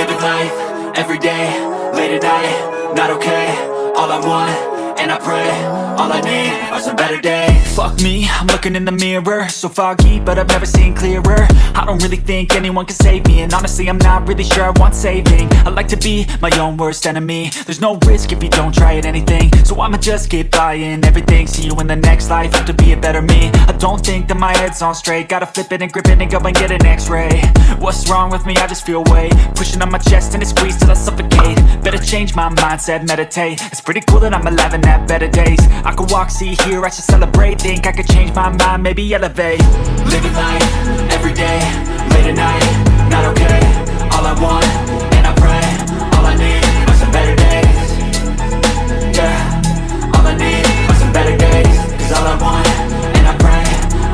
Living life, everyday, late at night, not okay. All I want, and I pray, all I need are some better days. Fuck me, I'm looking in the mirror, so foggy, but I've never seen clearer. I don't really think anyone can save me, and honestly I'm not really sure I want saving. I like to be my own worst enemy. There's no risk if you don't try at anything, so I'ma just keep buying everything. See you in the next life, have to be a better me. I don't think that my head's on straight, gotta flip it and grip it and go and get an x-ray. What's wrong with me? I just feel weight pushing on my chest and it squeezes till I suffocate. Better change my mindset, meditate. It's pretty cool that I'm alive and have better days. I could walk, see, hear, I should celebrate. Think I could change my mind, maybe elevate. Living life, everyday, late at night, not okay. All I want, and I pray, all I need are some better days. Yeah, all I need are some better days. Cause all I want, and I pray,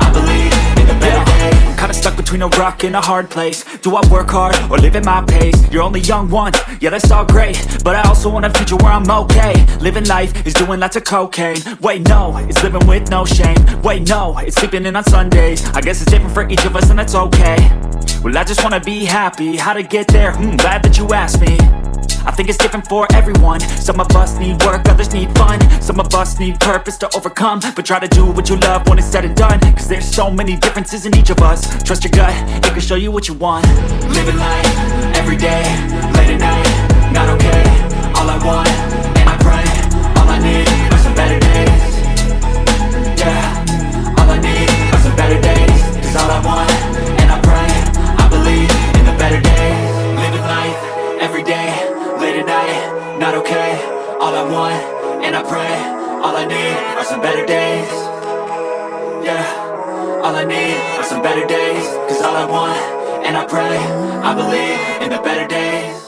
I believe in the better days. I'm kinda stuck between a rock and a hard place. Do I work hard or live at my pace? You're only young once, yeah that's all great, but I also want a future where I'm okay. Living life is doing lots of cocaine. Wait no, it's living with no shame. Wait no, it's sleeping in on Sundays. I guess it's different for each of us and that's okay. Well I just wanna be happy, how to get there? Glad that you asked me. I think it's different for everyone. Some of us need work, others need fun. Some of us need purpose to overcome. But try to do what you love when it's said and done. Cause there's so many differences in each of us. Trust your gut, it can show you what you want. Living life, everyday, late at night, not okay. All I want, and I pray, all I need are some better days. Yeah, all I need are some better days. Cause all I want, and I pray, I believe in the better days. Living life, everyday, late at night, not okay. All I want, and I pray, all I need are some better days. Yeah, all I need are some better days. Cause all I want, and I pray, I believe in the better days.